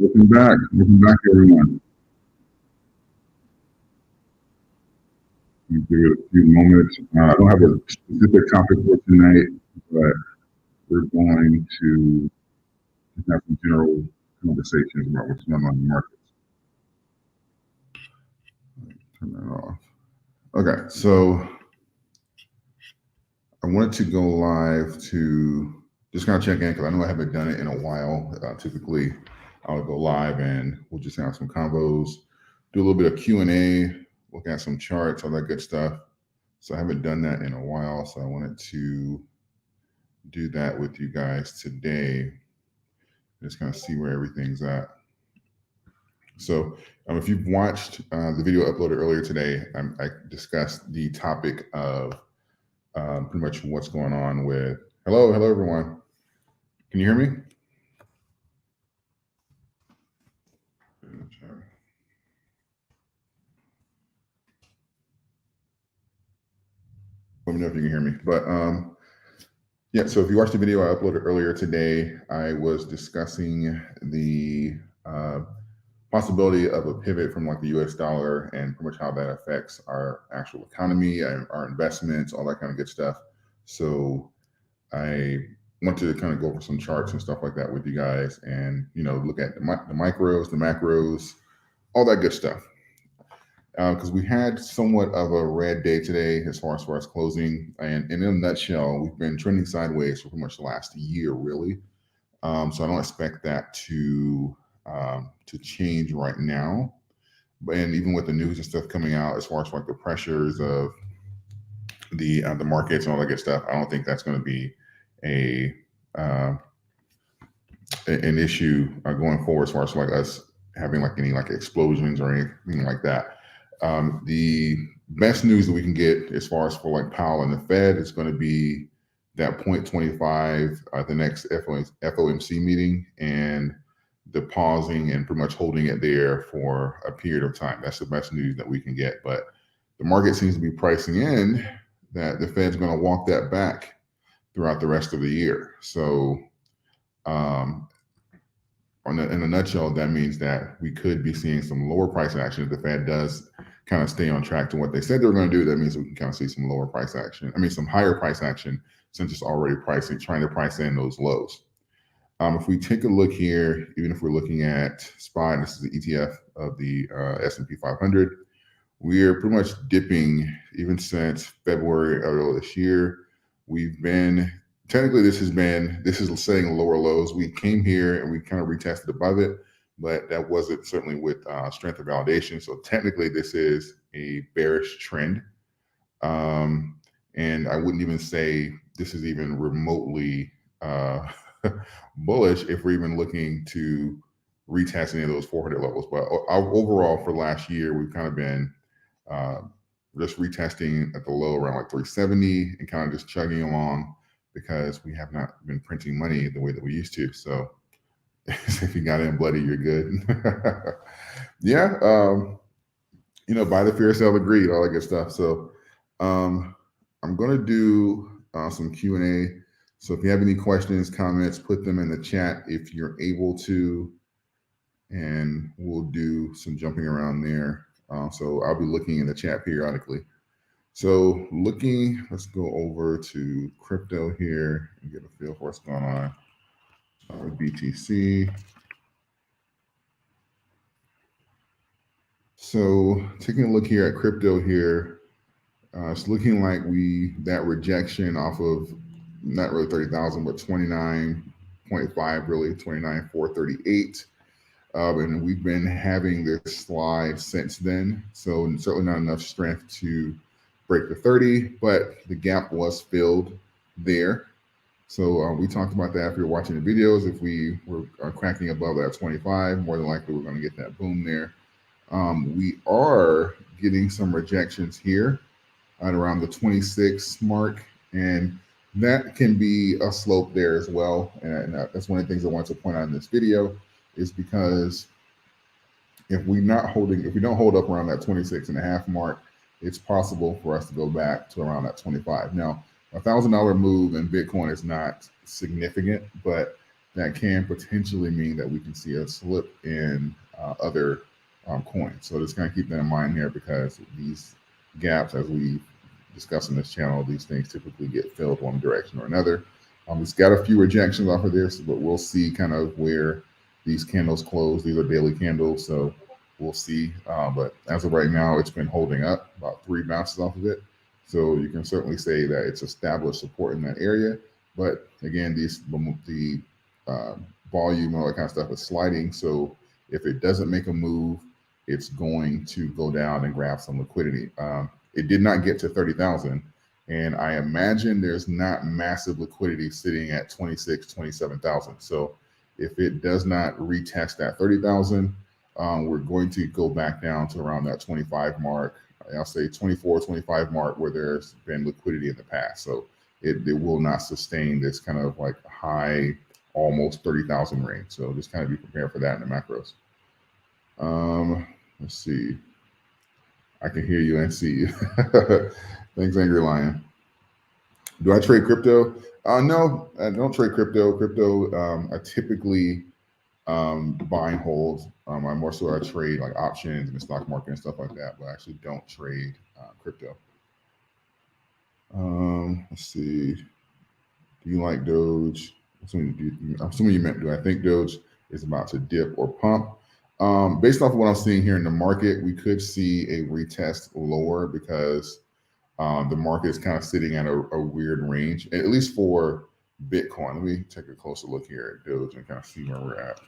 Welcome back. Welcome back, everyone. Give it a few moments. I don't have a specific topic for tonight, but we're going to have some general conversations about what's going on in the markets. Turn that off. Okay, so I wanted to go live to just kind of check in because I know I haven't done it in a while. Typically, I'll go live and we'll just have some convos, do a little bit of Q&A, look at some charts, all that good stuff. So I haven't done that in a while, so I wanted to do that with you guys today. Just kind of see where everything's at. So if you've watched the video uploaded earlier today, I discussed the topic of pretty much what's going on with, hello everyone. Can you hear me? Let me know if you can hear me. But yeah, so if you watched the video I uploaded earlier today, I was discussing the possibility of a pivot from like the US dollar and pretty much how that affects our actual economy, our investments, all that kind of good stuff. So I want to kind of go over some charts and stuff like that with you guys and, look at the micros, the macros, all that good stuff. Because we had somewhat of a red day today as far as closing. And in a nutshell, we've been trending sideways for pretty much the last year, really. So I don't expect that to change right now. And even with the news and stuff coming out, as far as like the pressures of the markets and all that good stuff, I don't think that's going to be an issue going forward as far as like us having like any like explosions or anything like that. The best news that we can get as far as for like Powell and the Fed is going to be that 0.25 at the next FOMC meeting and the pausing and pretty much holding it there for a period of time. That's the best news that we can get. But the market seems to be pricing in that the Fed's going to walk that back throughout the rest of the year. So in a nutshell, that means that we could be seeing some lower price action if the Fed does kind of stay on track to what they said they were going to do. That means we can kind of see some lower price action. Some higher price action since it's already trying to price in those lows. If we take a look here, even if we're looking at SPY, this is the ETF of the S&P 500, we're pretty much dipping even since February of this year. We've been, technically this is saying lower lows. We came here and we kind of retested above it, but that wasn't certainly with strength of validation. So technically this is a bearish trend. And I wouldn't even say this is even remotely bullish if we're even looking to retest any of those 400 levels. But overall for last year, we've kind of been just retesting at the low around like 370 and kind of just chugging along because we have not been printing money the way that we used to. So if you got in bloody, you're good. Yeah. Buy the fear, sell the greed, all that good stuff. So I'm going to do some Q&A. So if you have any questions, comments, put them in the chat if you're able to, and we'll do some jumping around there. So I'll be looking in the chat periodically. So let's go over to crypto here and get a feel for what's going on with BTC. So taking a look here at crypto here, it's looking like that rejection off of not really 30,000, but 29.5, really 29,438. And we've been having this slide since then. So certainly not enough strength to break the 30, but the gap was filled there. So we talked about that if you're watching the videos. If we were cracking above that 25, more than likely we're going to get that boom there. We are getting some rejections here at around the 26 mark, and that can be a slope there as well. And that's one of the things I want to point out in this video is because if we don't hold up around that 26.5 mark, it's possible for us to go back to around that 25. Now, $1,000 move in Bitcoin is not significant, but that can potentially mean that we can see a slip in other coins. So just kind of keep that in mind here, because these gaps, as we discuss in this channel, these things typically get filled one direction or another. It's got a few rejections off of this, but we'll see kind of where these candles close. These are daily candles, so we'll see. But as of right now, it's been holding up, about 3 bounces off of it. So you can certainly say that it's established support in that area. But again, the volume and all that kind of stuff is sliding. So if it doesn't make a move, it's going to go down and grab some liquidity. It did not get to 30,000. And I imagine there's not massive liquidity sitting at 26, 27,000. So if it does not retest that 30,000, we're going to go back down to around that 25 mark. I'll say 24, 25 mark, where there's been liquidity in the past. So it will not sustain this kind of like high, almost 30,000 range. So just kind of be prepared for that in the macros. Let's see. I can hear you and see you. Thanks, Angry Lion. Do I trade crypto? No, I don't trade crypto. I typically buy and hold. I more so I trade like options in the stock market and stuff like that, but I actually don't trade crypto. Let's see. Do you like Doge? I'm assuming you meant, do I think Doge is about to dip or pump? Based off of what I'm seeing here in the market, we could see a retest lower, because the market is kind of sitting at a weird range, at least for Bitcoin. Let me take a closer look here at Doge and kind of see where we're at.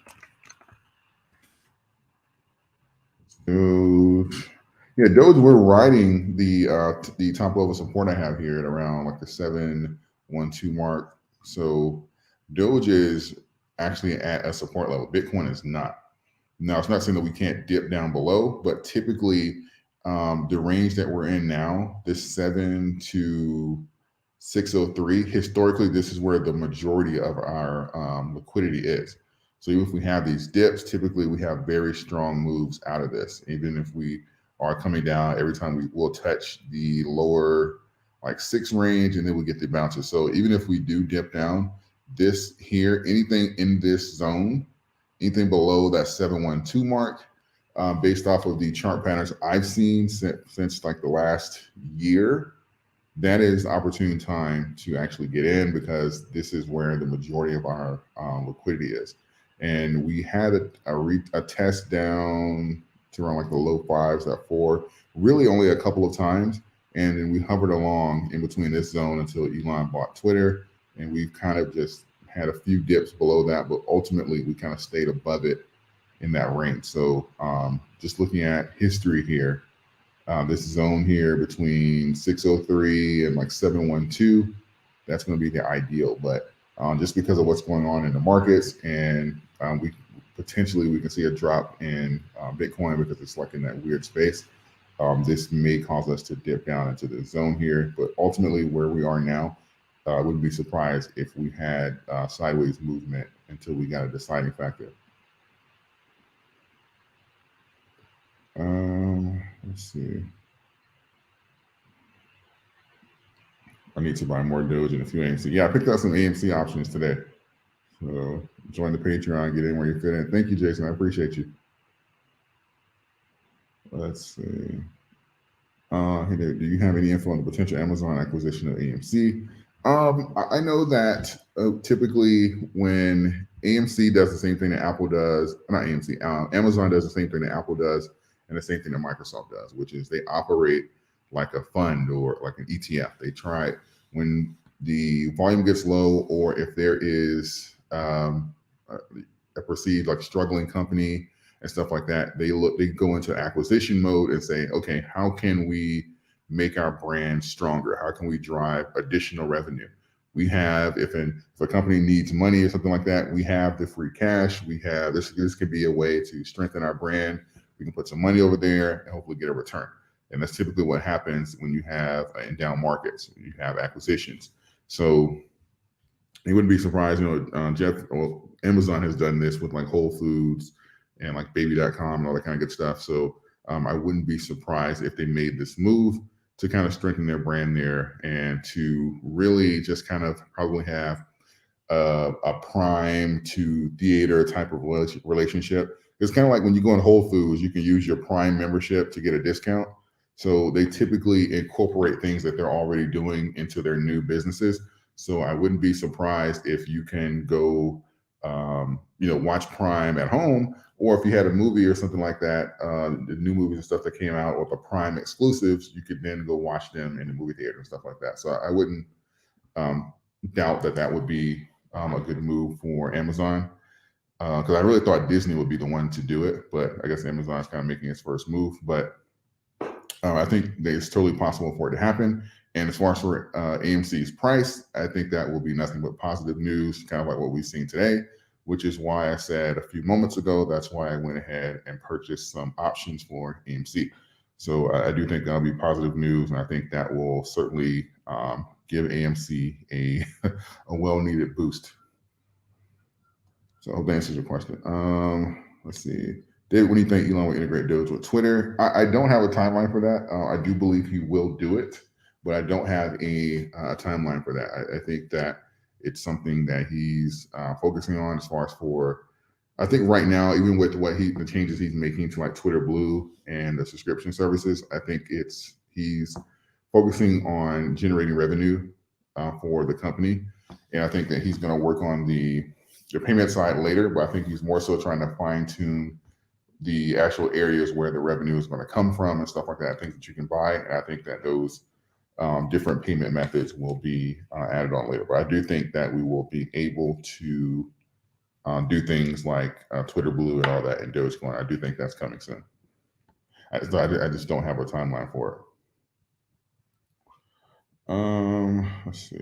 Doge. Yeah, Doge, we're riding the top level support I have here at around like the 712 mark. So Doge is actually at a support level. Bitcoin is not. Now, it's not saying that we can't dip down below, but typically the range that we're in now, this 7 to 603, historically, this is where the majority of our liquidity is. So even if we have these dips, typically we have very strong moves out of this. Even if we are coming down, every time we will touch the lower like 6 range, and then we get the bounces. So even if we do dip down, this here, anything in this zone, anything below that 712 mark, based off of the chart patterns I've seen since like the last year, that is opportune time to actually get in, because this is where the majority of our liquidity is. And we had a test down to around like the low 5s at 4, really only a couple of times. And then we hovered along in between this zone until Elon bought Twitter. And we've kind of just had a few dips below that, but ultimately we kind of stayed above it in that range. So just looking at history here, this zone here between 603 and like 712, that's going to be the ideal. But just because of what's going on in the markets, and we can see a drop in Bitcoin because it's like in that weird space. This may cause us to dip down into the zone here, but ultimately where we are now, I wouldn't be surprised if we had sideways movement until we got a deciding factor. Let's see. I need to buy more Doge and a few AMC. Yeah, I picked up some AMC options today. So join the Patreon, get in where you fit in. Thank you, Jason. I appreciate you. Let's see. Hey there, do you have any info on the potential Amazon acquisition of AMC? I know that typically when AMC does the same thing that Apple does, not AMC, Amazon does the same thing that Apple does, and the same thing that Microsoft does, which is they operate like a fund or like an ETF. They try when the volume gets low, or if there is a perceived like struggling company and stuff like that, they go into acquisition mode and say, okay, how can we make our brand stronger? How can we drive additional revenue? We have, if a company needs money or something like that, we have the free cash. We have this could be a way to strengthen our brand. We can put some money over there and hopefully get a return. And that's typically what happens when you have in down markets, you have acquisitions. So you wouldn't be surprised, Amazon has done this with like Whole Foods and like baby.com and all that kind of good stuff. So I wouldn't be surprised if they made this move to kind of strengthen their brand there and to really just kind of probably have a prime to theater type of relationship. It's kind of like when you go in Whole Foods, you can use your prime membership to get a discount. So they typically incorporate things that they're already doing into their new businesses. So I wouldn't be surprised if you can go, watch Prime at home, or if you had a movie or something like that, the new movies and stuff that came out with the Prime exclusives, you could then go watch them in the movie theater and stuff like that. So I wouldn't doubt that would be a good move for Amazon, because I really thought Disney would be the one to do it, but I guess Amazon's kind of making its first move. But I think that it's totally possible for it to happen. And as far as for AMC's price, I think that will be nothing but positive news, kind of like what we've seen today, which is why I said a few moments ago, that's why I went ahead and purchased some options for AMC. So I do think that'll be positive news, and I think that will certainly give AMC a well-needed boost. So I hope that answers your question. Let's see. David, when do you think Elon will integrate Doge with Twitter? I don't have a timeline for that. I do believe he will do it, but I don't have a timeline for that. I think that it's something that he's focusing on as far as for, I think right now, even with the changes he's making to like Twitter Blue and the subscription services, I think he's focusing on generating revenue for the company. And I think that he's going to work on the payment side later, but I think he's more so trying to fine tune the actual areas where the revenue is going to come from and stuff like that, things that you can buy. And I think that those different payment methods will be added on later. But I do think that we will be able to do things like Twitter Blue and all that and Dogecoin. I do think that's coming soon. I just don't have a timeline for it. Let's see.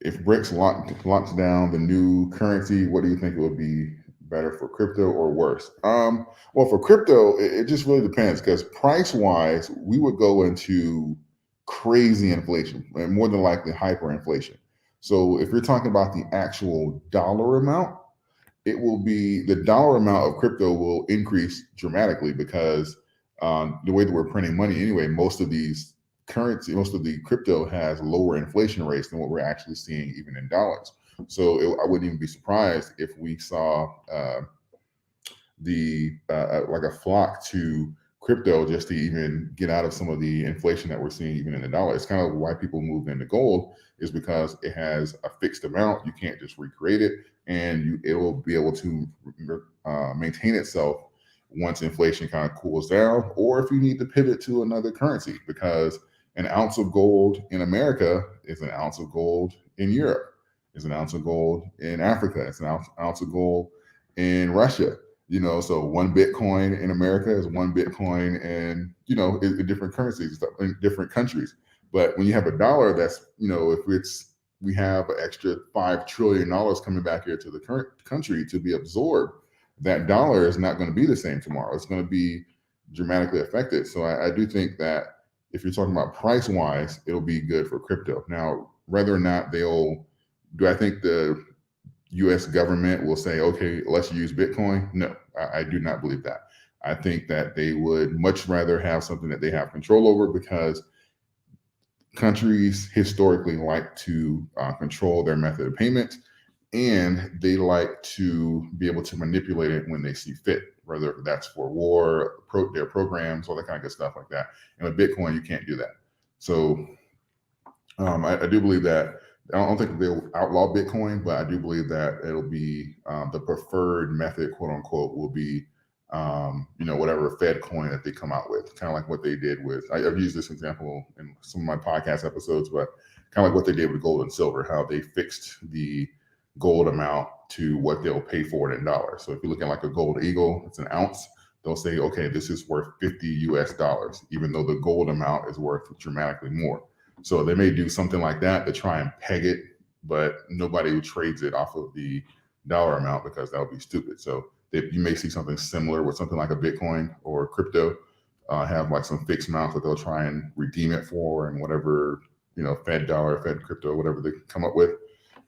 If BRICS locks down the new currency, what do you think it would be better for crypto or worse? Well, for crypto, it just really depends, because price-wise, we would go into crazy inflation, and more than likely hyperinflation. So if you're talking about the actual dollar amount, the dollar amount of crypto will increase dramatically, because the way that we're printing money anyway, most of the crypto has lower inflation rates than what we're actually seeing even in dollars. So I wouldn't even be surprised if we saw like a flock to crypto just to even get out of some of the inflation that we're seeing even in the dollar. It's kind of why people move into gold, is because it has a fixed amount. You can't just recreate it, and it will be able to maintain itself once inflation kind of cools down, or if you need to pivot to another currency, because an ounce of gold in America is an ounce of gold in Europe, is an ounce of gold in Africa, it's an ounce of gold in Russia. So one Bitcoin in America is one Bitcoin in, in different currencies, in different countries. But when you have a dollar, that's, we have an extra $5 trillion coming back here to the current country to be absorbed, that dollar is not going to be the same tomorrow. It's going to be dramatically affected. So I do think that if you're talking about price wise, it'll be good for crypto. Now, whether or not do I think the US government will say, okay, let's use Bitcoin? No, I do not believe that. I think that they would much rather have something that they have control over, because countries historically like to control their method of payment, and they like to be able to manipulate it when they see fit, whether that's for war, their programs, all that kind of good stuff like that. And with Bitcoin, you can't do that. So I do believe that. I don't think they'll outlaw Bitcoin, but I do believe that it'll be the preferred method, quote unquote, will be, whatever Fed coin that they come out with, kind of like what they did with, I've used this example in some of my podcast episodes, but kind of like what they did with gold and silver, how they fixed the gold amount to what they'll pay for it in dollars. So if you look at like a gold eagle, it's an ounce. They'll say, okay, this is worth $50 US, even though the gold amount is worth dramatically more. So they may do something like that to try and peg it, but nobody trades it off of the dollar amount, because that would be stupid. So you may see something similar with something like a Bitcoin or crypto, have like some fixed amount that they'll try and redeem it for, and whatever, Fed dollar, Fed crypto, whatever they come up with.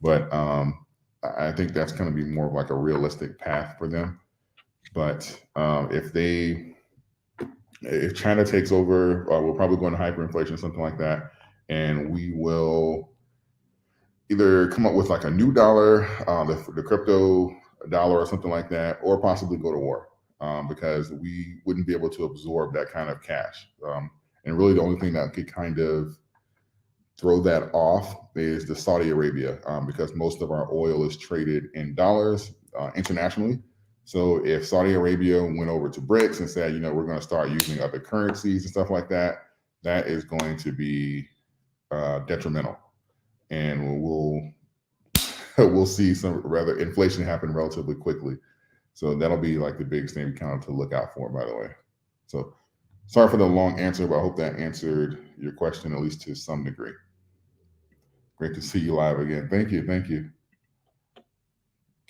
But I think that's going to be more of like a realistic path for them. But if China takes over, we'll probably go into hyperinflation, something like that. And we will either come up with like a new dollar, the crypto dollar or something like that, or possibly go to war, because we wouldn't be able to absorb that kind of cash. And really, the only thing that could kind of throw that off is the Saudi Arabia, because most of our oil is traded in dollars internationally. So if Saudi Arabia went over to BRICS and said, we're going to start using other currencies and stuff like that, that is going to be detrimental, and we'll see some rather inflation happen relatively quickly. So that'll be like the biggest thing we kind of to look out for, by the way. So sorry for the long answer, but I hope that answered your question at least to some degree. Great to see you live again. Thank you. Thank you.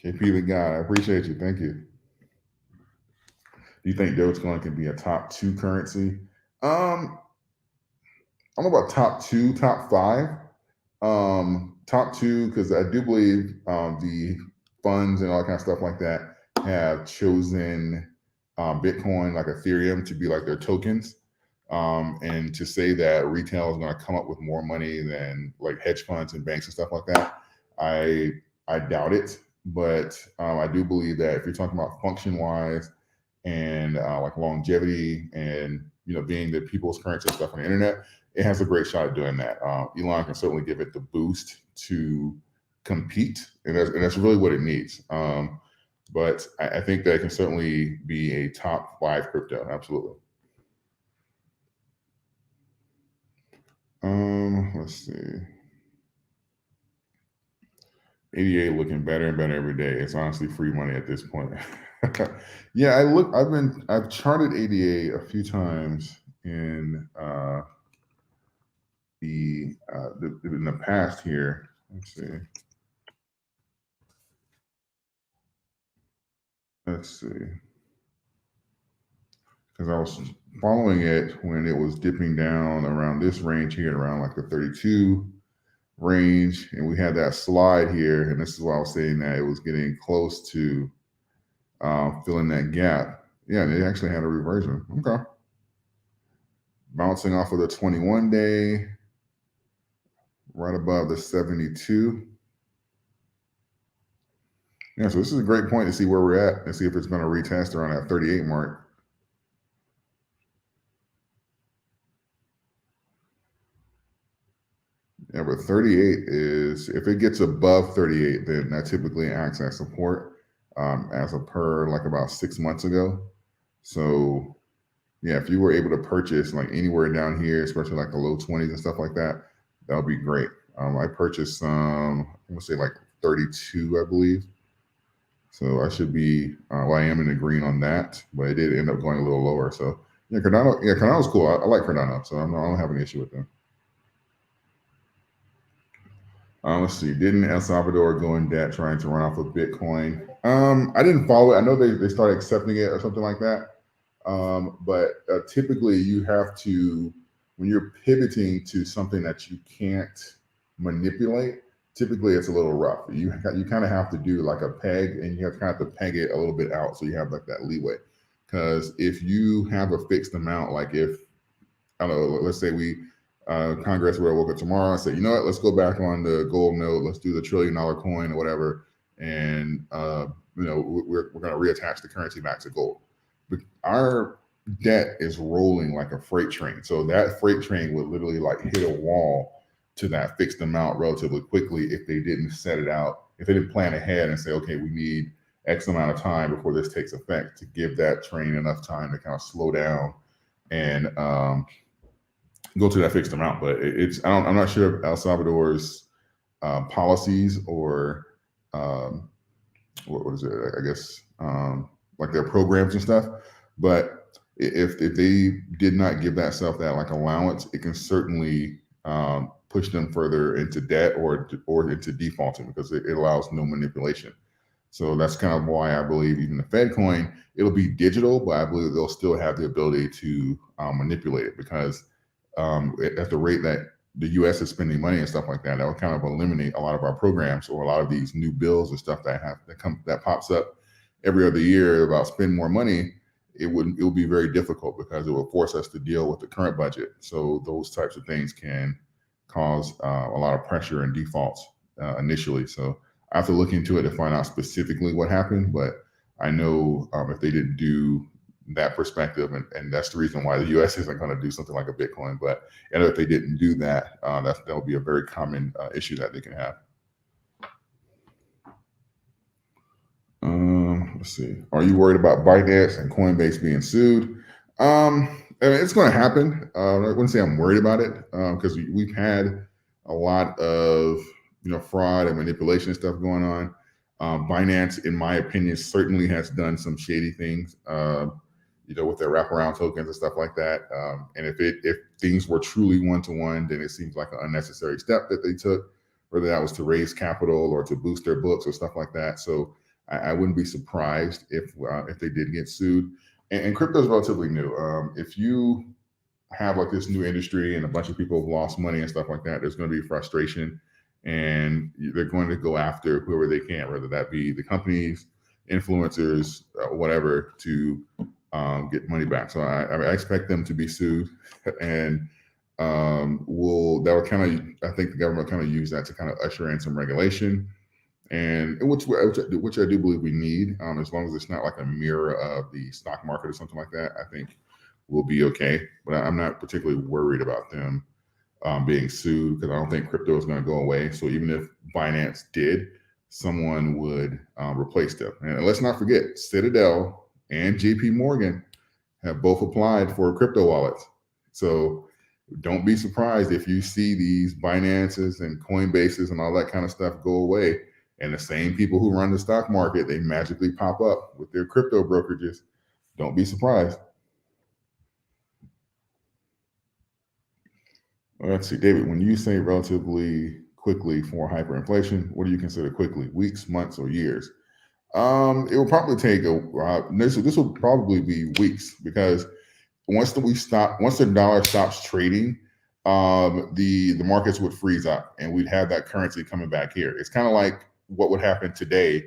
KP the guy. I appreciate you. Thank you. Do you think Dogecoin can be a top 2 currency? I don't know about top 2, top 5. Top 2, because I do believe the funds and all that kind of stuff like that have chosen Bitcoin, like Ethereum, to be like their tokens. And to say that retail is going to come up with more money than like hedge funds and banks and stuff like that, I doubt it. But I do believe that if you're talking about function wise and like longevity and being the people's currency and stuff on the internet, it has a great shot at doing that. Elon can certainly give it the boost to compete, and that's really what it needs. But I think that it can certainly be a top 5 crypto. Absolutely. Let's see. ADA looking better and better every day. It's honestly free money at this point. Yeah, I've charted ADA a few times in in the past here. Let's see. Because I was following it when it was dipping down around this range here, around like the 32 range, and we had that slide here, and this is why I was saying that it was getting close to filling that gap. Yeah, they actually had a reversion. Okay. Bouncing off of the 21 day, right above the 72. Yeah, so this is a great point to see where we're at and see if it's going to retest around that 38 mark. Yeah, but 38 is, if it gets above 38, then that typically acts as support as a per like about 6 months ago. So yeah, if you were able to purchase like anywhere down here, especially like the low 20s and stuff like that, that would be great. I purchased some, I'm gonna say like 32, I believe. So I should be, well, I am in the green on that, but it did end up going a little lower. So yeah, Cardano's cool. I like Cardano, so I don't have an issue with them. Let's see. Didn't El Salvador go in debt trying to run off of Bitcoin? I didn't follow it. I know they started accepting it or something like that. But typically, you have to, when you're pivoting to something that you can't manipulate, typically it's a little rough. You kind of have to do like a peg, and you have to kind of have to peg it a little bit out so you have like that leeway. Because if you have a fixed amount, like if, I don't know, let's say Congress will woke up tomorrow and say, you know what, let's go back on the gold note, let's do the $1 trillion coin or whatever, and we're going to reattach the currency back to gold. But our debt is rolling like a freight train, so that freight train would literally like hit a wall to that fixed amount relatively quickly if they didn't set it out, if they didn't plan ahead and say, okay, we need X amount of time before this takes effect, to give that train enough time to kind of slow down and go to that fixed amount. But I'm not sure if El Salvador's policies or what is it? I guess like their programs and stuff. But if they did not give that stuff that like allowance, it can certainly push them further into debt or into defaulting, because it allows no manipulation. So that's kind of why I believe even the Fed coin, it'll be digital, but I believe they'll still have the ability to manipulate it, because at the rate that the U.S. is spending money and stuff like that, that will kind of eliminate a lot of our programs or a lot of these new bills and stuff that pops up every other year about spend more money. It will be very difficult, because it will force us to deal with the current budget. So those types of things can cause a lot of pressure and defaults initially. So I have to look into it to find out specifically what happened. But I know if they didn't do that perspective, and that's the reason why the U.S. isn't going to do something like a Bitcoin. But if they didn't do that, that will be a very common issue that they can have. Let's see. Are you worried about Binance and Coinbase being sued? I mean, it's going to happen. I wouldn't say I'm worried about it because we've had a lot of fraud and manipulation and stuff going on. Binance, in my opinion, certainly has done some shady things. With their wraparound tokens and stuff like that. And if things were truly one-to-one, then it seems like an unnecessary step that they took, whether that was to raise capital or to boost their books or stuff like that. So I wouldn't be surprised if they did get sued. And crypto is relatively new. If you have like this new industry and a bunch of people have lost money and stuff like that, there's going to be frustration, and they're going to go after whoever they can, whether that be the companies, influencers, whatever, to get money back. So I expect them to be sued, and I think the government kind of use that to kind of usher in some regulation, and which I do believe we need, as long as it's not like a mirror of the stock market or something like that. I think we'll be okay, but I'm not particularly worried about them being sued, because I don't think crypto is going to go away. So even if Binance did, someone would replace them. And let's not forget, Citadel and JP Morgan have both applied for crypto wallets. So don't be surprised if you see these Binances and Coinbases and all that kind of stuff go away, and the same people who run the stock market, they magically pop up with their crypto brokerages. Don't be surprised. Let's see, David, when you say relatively quickly for hyperinflation, what do you consider quickly? Weeks, months, or years? It will probably take this will probably be weeks, because once the dollar stops trading, the markets would freeze up, and we'd have that currency coming back here. It's kind of like what would happen today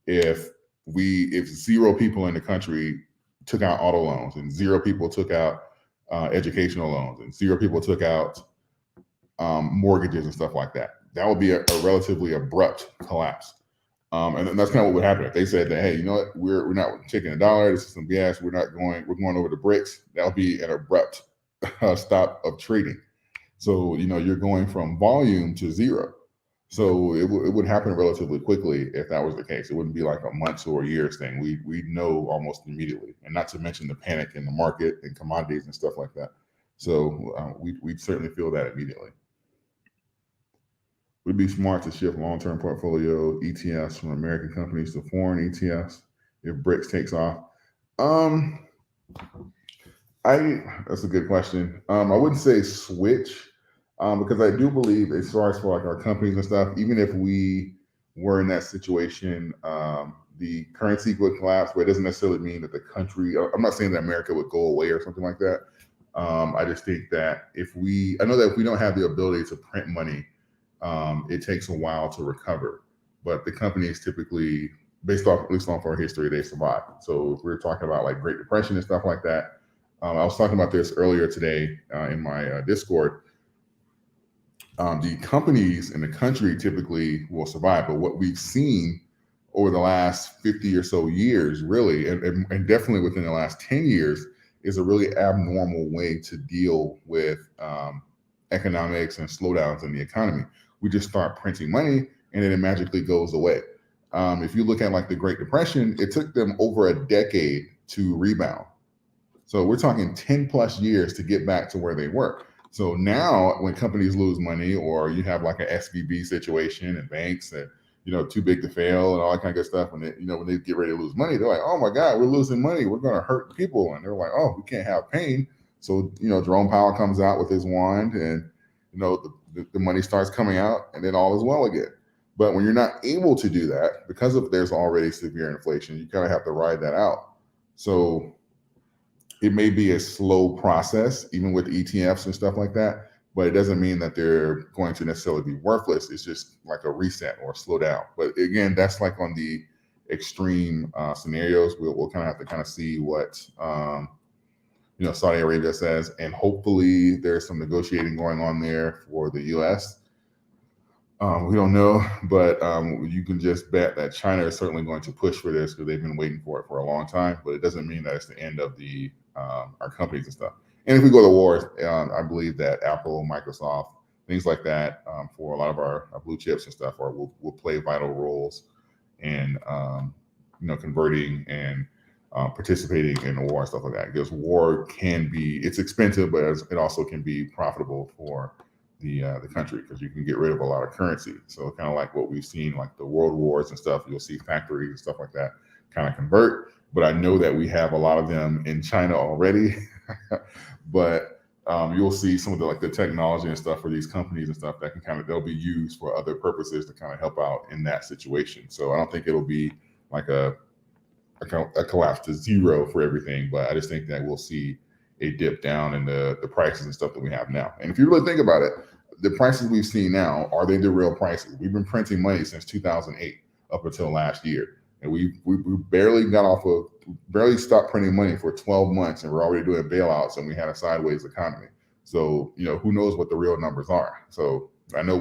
if 0 people in the country took out auto loans, and 0 people took out educational loans, and 0 people took out mortgages and stuff like that. That would be a relatively abrupt collapse. And that's kind of what would happen if they said that, hey, you know what, we're not taking a dollar. This is some BS. We're going over to BRICS. That would be an abrupt stop of trading. So, you're going from volume to 0. So it would happen relatively quickly if that was the case. It wouldn't be like a months or years thing. We'd know almost immediately, and not to mention the panic in the market and commodities and stuff like that. So we'd certainly feel that immediately. Would it be smart to shift long-term portfolio ETFs from American companies to foreign ETFs if BRICS takes off? That's a good question. I wouldn't say switch, because I do believe, as far as for like our companies and stuff, even if we were in that situation, the currency would collapse, but it doesn't necessarily mean that the country, I'm not saying that America would go away or something like that. I just think that I know that if we don't have the ability to print money, it takes a while to recover. But the companies typically, based off, at least off our history, they survive. So if we're talking about like Great Depression and stuff like that, I was talking about this earlier today in my Discord. The companies in the country typically will survive, but what we've seen over the last 50 or so years, really, and definitely within the last 10 years, is a really abnormal way to deal with economics and slowdowns in the economy. We just start printing money, and then it magically goes away. If you look at like the Great Depression, it took them over a decade to rebound. So we're talking 10 plus years to get back to where they were. So now when companies lose money, or you have like an SVB situation and banks that, too big to fail and all that kind of good stuff, when they get ready to lose money, they're like, oh my God, we're losing money. We're going to hurt people. And they're like, oh, we can't have pain. So, Jerome Powell comes out with his wand, and, the money starts coming out, and then all is well again. But when you're not able to do that, because there's already severe inflation, you kind of have to ride that out. So it may be a slow process, even with ETFs and stuff like that, but it doesn't mean that they're going to necessarily be worthless. It's just like a reset or a slowdown. But again, that's like on the extreme scenarios. We'll kind of have to see what Saudi Arabia says, and hopefully there's some negotiating going on there for the U.S. We don't know, but you can just bet that China is certainly going to push for this because they've been waiting for it for a long time. But it doesn't mean that it's the end of the our companies and stuff. And if we go to war, I believe that Apple, Microsoft, things like that, for a lot of our blue chips and stuff, will play vital roles in converting and participating in the war and stuff like that. Because war it's expensive, but it also can be profitable for the country because you can get rid of a lot of currency. So kind of like what we've seen, like the world wars and stuff, you'll see factories and stuff like that kind of convert. But I know that we have a lot of them in China already. But you'll see some of the technology and stuff for these companies and stuff that they'll be used for other purposes to kind of help out in that situation. So I don't think it'll be like a collapse to zero for everything, but I just think that we'll see a dip down in the prices and stuff that we have now. And if you really think about it, the prices we've seen now, are they the real prices? We've been printing money since 2008 up until last year. And we barely barely stopped printing money for 12 months, and we're already doing bailouts, and we had a sideways economy. So, who knows what the real numbers are? So I know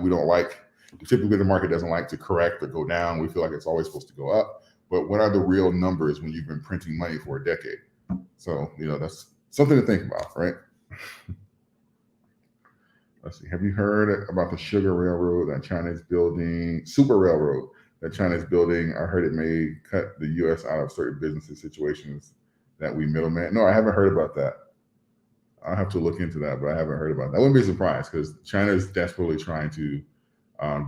typically the market doesn't like to correct or go down. We feel like it's always supposed to go up. But what are the real numbers when you've been printing money for a decade? So, that's something to think about, right? Let's see. Have you heard about the sugar railroad that China is building? Super railroad that China is building. I heard it may cut the U.S. out of certain business situations that we middleman. No, I haven't heard about that. I'll have to look into that, but I haven't heard about that. I wouldn't be surprised because China is desperately trying to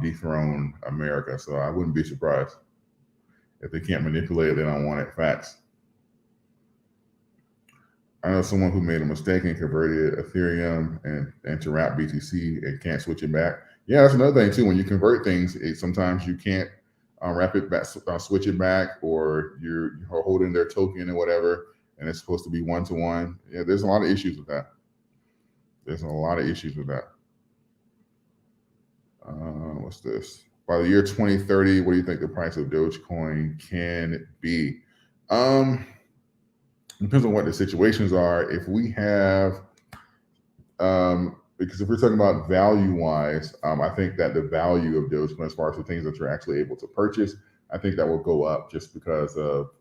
dethrone America. So I wouldn't be surprised. If they can't manipulate it, they don't want it. Facts. I know someone who made a mistake and converted Ethereum and to wrap BTC and can't switch it back. Yeah, that's another thing too. When you convert things, sometimes you can't wrap it back, switch it back, or you're holding their token or whatever, and it's supposed to be one-to-one. Yeah, there's a lot of issues with that. What's this? By the year 2030, what do you think the price of Dogecoin can be? Depends on what the situations are. If we have, because if we're talking about value-wise, I think that the value of Dogecoin, as far as the things that you're actually able to purchase, I think that will go up just because of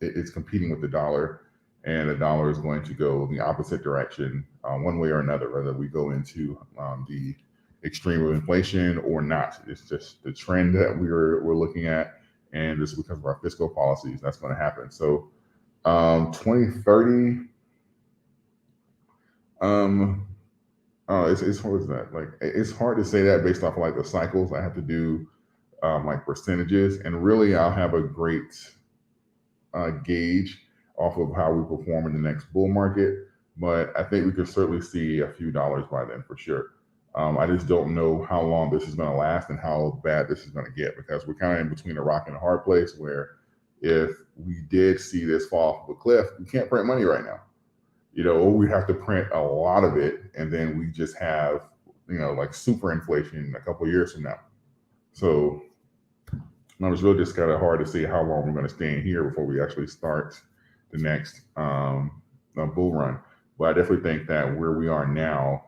it's competing with the dollar, and the dollar is going to go in the opposite direction one way or another, whether we go into the extreme of inflation or not. It's just the trend that we're looking at, and just because of our fiscal policies, that's going to happen. So 2030, it's hard as that. Like, it's hard to say that based off of the cycles. I have to do percentages, and really I'll have a great gauge off of how we perform in the next bull market. But I think we could certainly see a few dollars by then for sure. I just don't know how long this is going to last and how bad this is going to get, because we're kind of in between a rock and a hard place where if we did see this fall off of a cliff, we can't print money right now, or we have to print a lot of it, and then we just have, super inflation a couple of years from now. So it's really just kind of hard to see how long we're going to stay in here before we actually start the next bull run. But I definitely think that where we are now,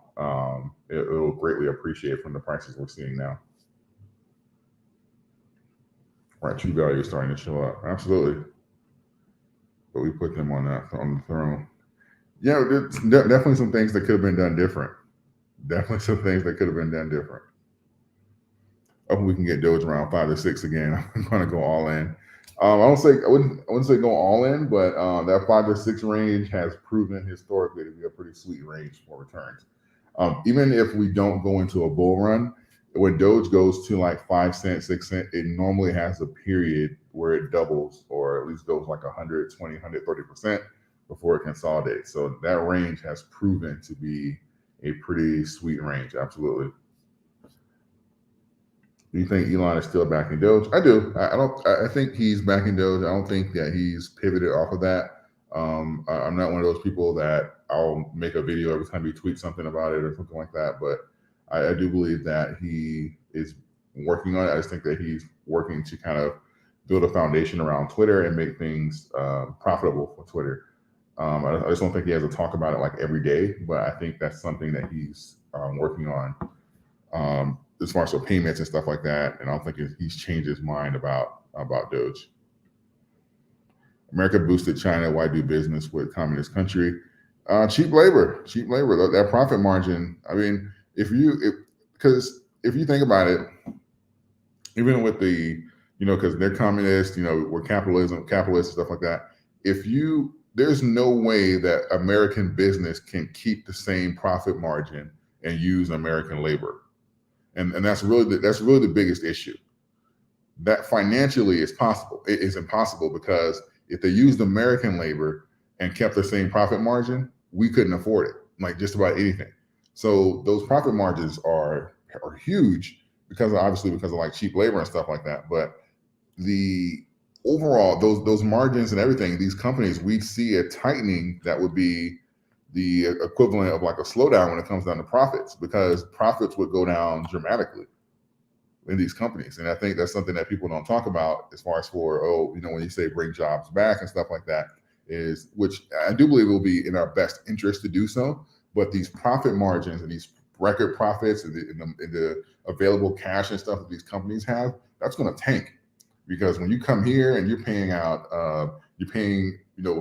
it'll greatly appreciate from the prices we're seeing now. Right, true value is starting to show up. Absolutely. But we put them on the throne. Yeah, there's definitely some things that could have been done different. Hopefully we can get Doge around 5 to 6 again. I'm going to go all in. I wouldn't say go all in, but that 5 to 6 range has proven historically to be a pretty sweet range for returns. Even if we don't go into a bull run, when Doge goes to like 5 cents, 6 cents, it normally has a period where it doubles, or at least goes like 120, 130% before it consolidates. So that range has proven to be a pretty sweet range. Absolutely. Do you think Elon is still backing Doge? I do. I think he's backing Doge. I don't think that he's pivoted off of that. I'm not one of those people that I'll make a video every time he tweets something about it or something like that. But I do believe that he is working on it. I just think that he's working to kind of build a foundation around Twitter and make things profitable for Twitter. I just don't think he has to talk about it like every day, but I think that's something that he's working on. as far as for payments and stuff like that. And I don't think he's changed his mind about Doge. America boosted China. Why do business with communist country? Cheap labor. That profit margin. I mean, because if you think about it, even with the, because they're communist, we're capitalist and stuff like that. There's no way that American business can keep the same profit margin and use American labor, and that's really the biggest issue. That financially is possible. It is impossible because if they used American labor and kept the same profit margin, we couldn't afford it, like just about anything. So those profit margins are huge because of like cheap labor and stuff like that. But the overall, those margins and everything, these companies, we see a tightening that would be the equivalent of like a slowdown when it comes down to profits, because profits would go down dramatically in these companies. And I think that's something that people don't talk about as far as when you say bring jobs back and stuff like that, which I do believe will be in our best interest to do so. But these profit margins and these record profits and the available cash and stuff that these companies have, that's going to tank. Because when you come here and you're paying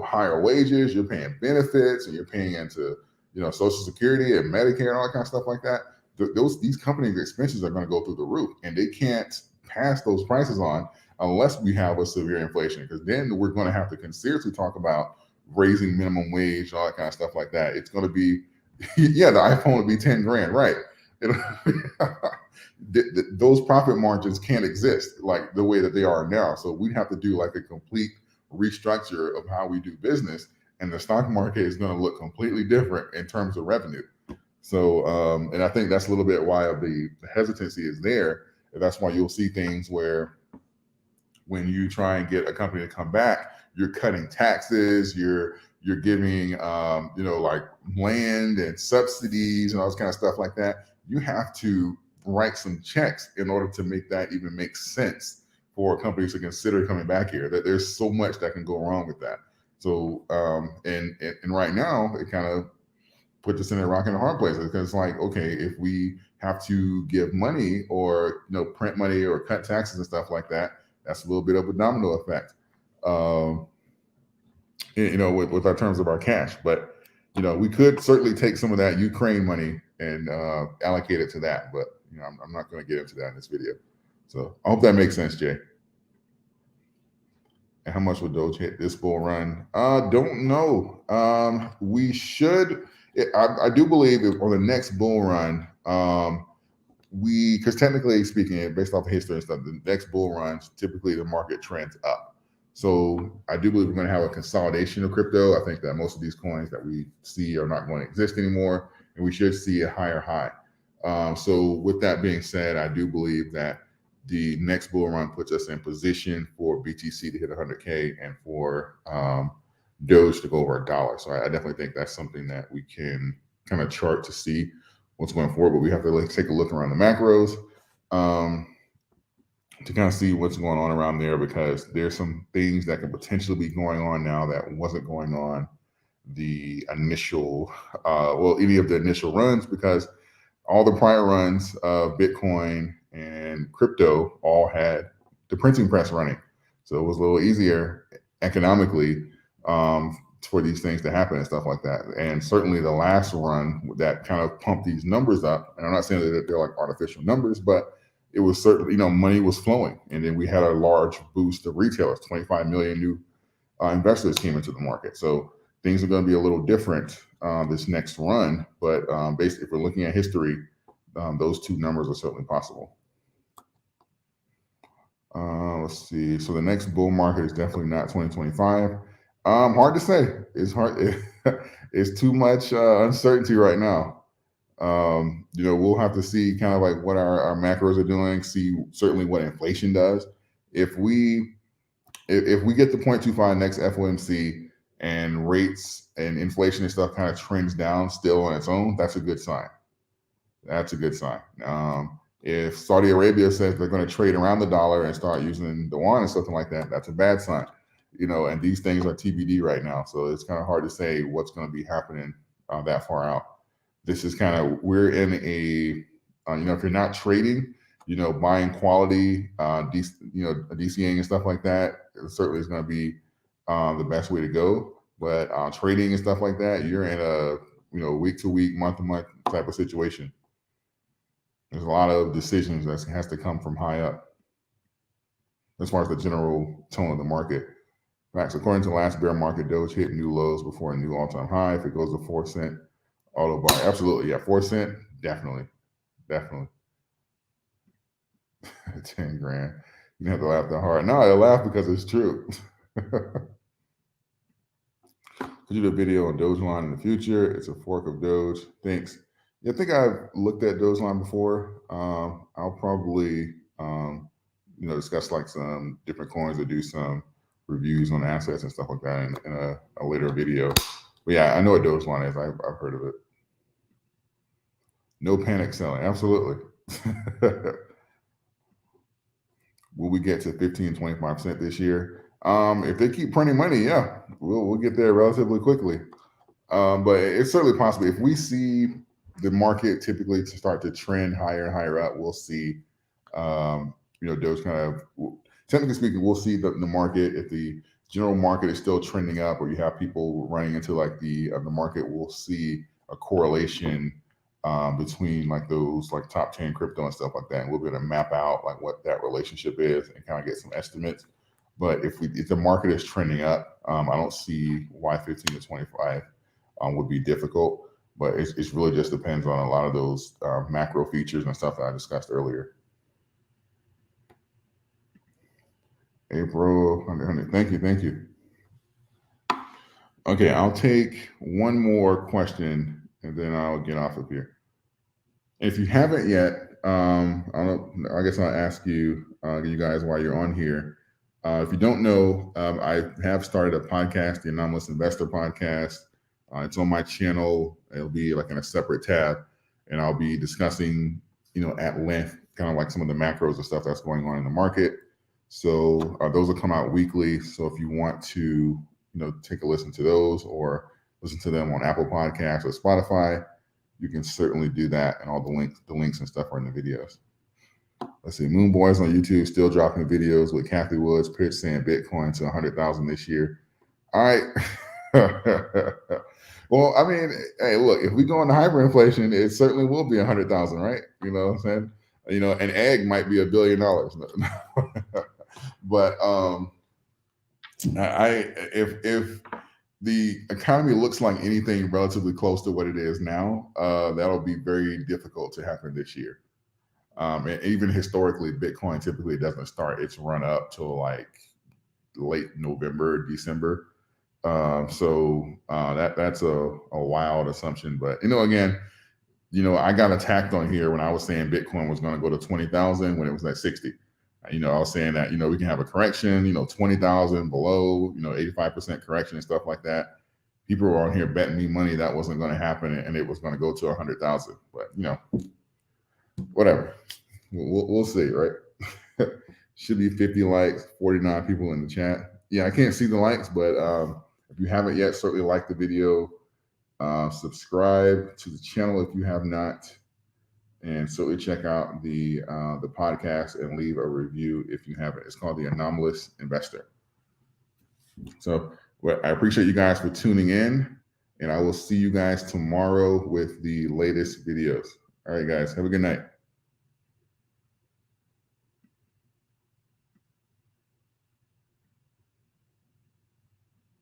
higher wages, you're paying benefits, and you're paying into, Social Security and Medicare and all that kind of stuff like that, these companies' expenses are going to go through the roof, and they can't pass those prices on unless we have a severe inflation. Because then we're going to have to seriously talk about raising minimum wage and all that kind of stuff like that. It's going to be, the iPhone will be 10 grand, right? Those profit margins can't exist like the way that they are now. So we have to do like a complete restructure of how we do business, and the stock market is going to look completely different in terms of revenue. So, and I think that's a little bit why the hesitancy is there. And that's why you'll see things where when you try and get a company to come back, you're cutting taxes, you're giving, like land and subsidies and all this kind of stuff like that. You have to write some checks in order to make that even make sense for companies to consider coming back here. That there's so much that can go wrong with that. So, and right now it kind of put us in a rock and a hard place, because it's like, okay, if we have to give money or print money or cut taxes and stuff like that, that's a little bit of a domino effect. With our terms of our cash, but we could certainly take some of that Ukraine money and allocate it to that. But I'm not going to get into that in this video. So I hope that makes sense, Jay. And how much would Doge hit this bull run? Don't know. We should. I do believe on the next bull run, because technically speaking, based off of history and stuff, the next bull runs, typically the market trends up. So I do believe we're going to have a consolidation of crypto. I think that most of these coins that we see are not going to exist anymore, and we should see a higher high. So with that being said, I do believe that the next bull run puts us in position for BTC to hit 100K and for Doge to go over $1. So I definitely think that's something that we can kind of chart to see what's going forward. But we have to take a look around the macros to kind of see what's going on around there, because there's some things that can potentially be going on now that wasn't going on the initial, any of the initial runs, because all the prior runs of Bitcoin and crypto all had the printing press running. So it was a little easier economically for these things to happen and stuff like that. And certainly the last run that kind of pumped these numbers up, and I'm not saying that they're like artificial numbers, but it was certainly, money was flowing. And then we had a large boost of retailers, 25 million new investors came into the market. So things are going to be a little different this next run. But basically, if we're looking at history, those two numbers are certainly possible. Let's see. So the next bull market is definitely not 2025. Hard to say. It's hard. It's too much uncertainty right now. We'll have to see kind of like what our macros are doing, see certainly what inflation does. If we get to 0.25 next FOMC and rates and inflation and stuff kind of trends down still on its own, that's a good sign. That's a good sign. If Saudi Arabia says they're going to trade around the dollar and start using the yuan and something like that, that's a bad sign. And these things are TBD right now. So it's kind of hard to say what's going to be happening that far out. This is we're in If you're not trading, buying quality, DCAing and stuff like that, it certainly is going to be the best way to go. But trading and stuff like that, you're in a week to week, month to month type of situation. There's a lot of decisions that has to come from high up as far as the general tone of the market. Facts. According to the last bear market, Doge hit new lows before a new all-time high. If it goes to 4 cent auto buy, absolutely, yeah, 4 cent, definitely. 10 grand. You have to laugh that hard. No, I laugh because it's true. Could you do a video on Dogecoin in the future? It's a fork of Doge. Thanks. Yeah, I think I've looked at Dogecoin before. I'll probably discuss like some different coins or do some reviews on assets and stuff like that in a later video. But yeah, I know what Dogecoin is. I've heard of it. No panic selling. Absolutely. Will we get to 15, 25% this year? If they keep printing money, yeah, we'll get there relatively quickly. But it's certainly possible. If we see the market typically to start to trend higher and higher up, we'll see, Doge kind of, technically speaking, we'll see the market. If the general market is still trending up, or you have people running into like the market, we'll see a correlation between like those like top 10 crypto and stuff like that. And we'll be able to map out like what that relationship is and kind of get some estimates. But if the market is trending up, I don't see why 15 to 25 would be difficult. But it's really just depends on a lot of those macro features and stuff that I discussed earlier. April, 100. Thank you. Okay, I'll take one more question and then I'll get off of here. If you haven't yet, I guess I'll ask you guys while you're on here. If you don't know, I have started a podcast, the Anomalous Investor Podcast. It's on my channel. It'll be like in a separate tab, and I'll be discussing, at length, kind of like some of the macros and stuff that's going on in the market. So those will come out weekly. So if you want to, take a listen to those or listen to them on Apple Podcasts or Spotify, you can certainly do that. And all the links and stuff are in the videos. Let's see, Moon Boys on YouTube still dropping videos with Kathy Woods pitch saying Bitcoin to 100,000 this year. All right. Well, I mean, hey, look, if we go into hyperinflation, it certainly will be 100,000, right? You know what I'm saying? An egg might be $1 billion. But if the economy looks like anything relatively close to what it is now, that'll be very difficult to happen this year. And even historically, Bitcoin typically doesn't start its run up till like late November, December. So that's a wild assumption. But again, I got attacked on here when I was saying Bitcoin was going to go to 20,000 when it was at 60. I was saying that we can have a correction, 20,000 below, 85% correction and stuff like that. People were on here betting me money that wasn't going to happen and it was going to go to 100,000. But whatever. We'll see, right? Should be 50 likes, 49 people in the chat. Yeah, I can't see the likes, but if you haven't yet, certainly like the video. Subscribe to the channel if you have not, and certainly check out the podcast and leave a review if you haven't. It's called The Anomalous Investor. So I appreciate you guys for tuning in, and I will see you guys tomorrow with the latest videos. All right, guys, have a good night.